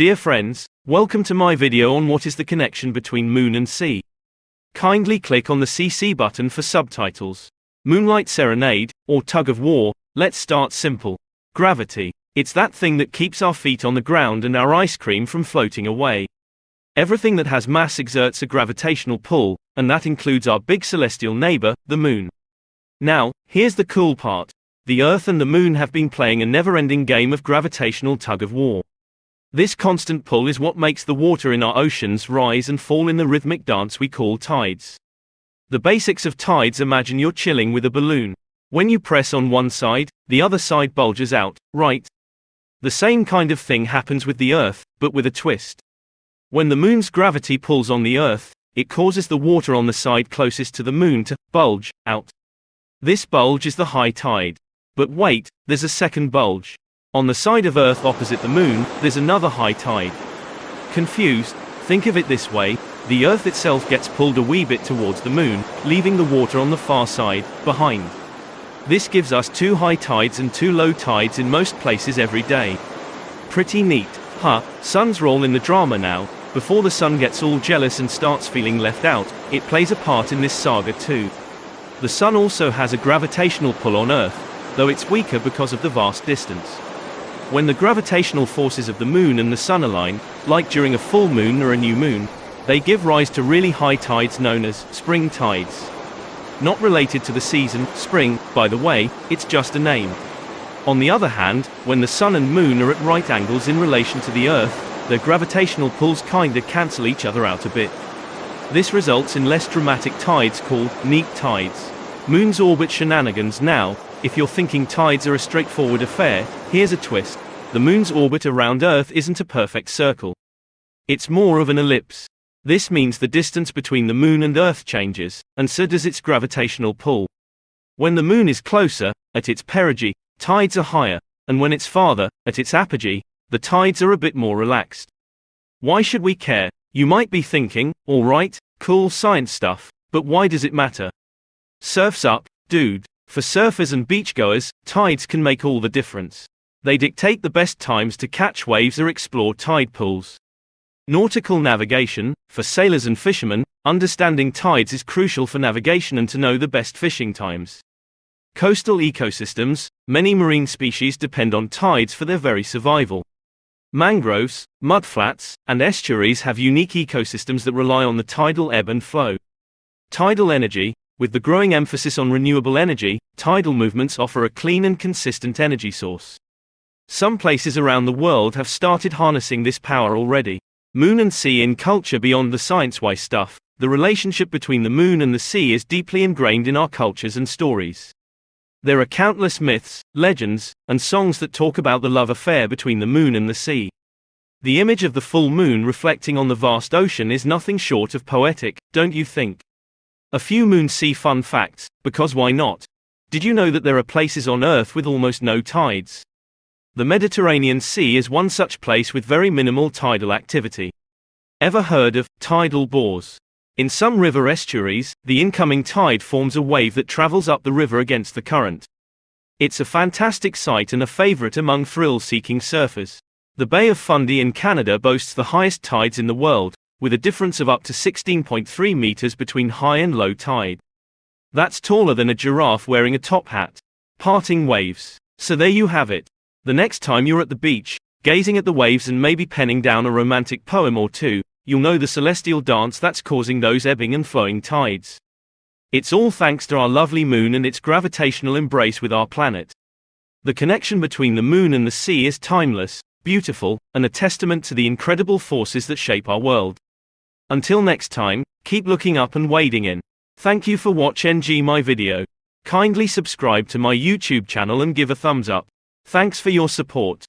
Dear friends, welcome to my video on what is the connection between moon and sea. Kindly click on the CC button for subtitles. Moonlight serenade, or tug-of-war. Let's start simple. Gravity. It's that thing that keeps our feet on the ground and our ice cream from floating away. Everything that has mass exerts a gravitational pull, and that includes our big celestial neighbor, the moon. Now, here's the cool part. The Earth and the moon have been playing a never-ending game of gravitational tug-of-war. This constant pull is what makes the water in our oceans rise and fall in the rhythmic dance we call tides. The basics of tides: imagine you're chilling with a balloon. When you press on one side, the other side bulges out, right? The same kind of thing happens with the Earth, but with a twist. When the moon's gravity pulls on the Earth, it causes the water on the side closest to the moon to bulge out. This bulge is the high tide. But wait, there's a second bulge. On the side of Earth opposite the moon, there's another high tide. Confused? Think of it this way: the Earth itself gets pulled a wee bit towards the moon, leaving the water on the far side behind. This gives us two high tides and two low tides in most places every day. Pretty neat, huh? Sun's role in the drama now. Before the sun gets all jealous and starts feeling left out, it plays a part in this saga too. The sun also has a gravitational pull on Earth, though it's weaker because of the vast distance. When the gravitational forces of the moon and the sun align, like during a full moon or a new moon, they give rise to really high tides known as spring tides. Not related to the season, spring, by the way, it's just a name. On the other hand, when the sun and moon are at right angles in relation to the Earth, their gravitational pulls kinda cancel each other out a bit. This results in less dramatic tides called neap tides. Moon's orbit shenanigans. Now, if you're thinking tides are a straightforward affair, here's a twist. The moon's orbit around Earth isn't a perfect circle. It's more of an ellipse. This means the distance between the moon and Earth changes, and so does its gravitational pull. When the moon is closer, at its perigee, tides are higher, and when it's farther, at its apogee, the tides are a bit more relaxed. Why should we care? You might be thinking, alright, cool science stuff, but why does it matter? Surf's up, dude. For surfers and beachgoers, tides can make all the difference. They dictate the best times to catch waves or explore tide pools. Nautical navigation. For sailors and fishermen, understanding tides is crucial for navigation and to know the best fishing times. Coastal ecosystems. Many marine species depend on tides for their very survival. Mangroves, mudflats, and estuaries have unique ecosystems that rely on the tidal ebb and flow. Tidal energy. With the growing emphasis on renewable energy, tidal movements offer a clean and consistent energy source. Some places around the world have started harnessing this power already. Moon and sea. In culture beyond the science-wise stuff, the relationship between the moon and the sea is deeply ingrained in our cultures and stories. There are countless myths, legends, and songs that talk about the love affair between the moon and the sea. The image of the full moon reflecting on the vast ocean is nothing short of poetic, don't you think? A few moon-sea fun facts, because why not? Did you know that there are places on Earth with almost no tides? The Mediterranean Sea is one such place with very minimal tidal activity. Ever heard of tidal bores? In some river estuaries, the incoming tide forms a wave that travels up the river against the current. It's a fantastic sight and a favorite among thrill-seeking surfers. The Bay of Fundy in Canada boasts the highest tides in the world, with a difference of up to 16.3 meters between high and low tide. That's taller than a giraffe wearing a top hat. Parting waves. So there you have it. The next time you're at the beach, gazing at the waves and maybe penning down a romantic poem or two, you'll know the celestial dance that's causing those ebbing and flowing tides. It's all thanks to our lovely moon and its gravitational embrace with our planet. The connection between the moon and the sea is timeless, beautiful, and a testament to the incredible forces that shape our world. Until next time, keep looking up and wading in. Thank you for watching my video. Kindly subscribe to my YouTube channel and give a thumbs up. Thanks for your support.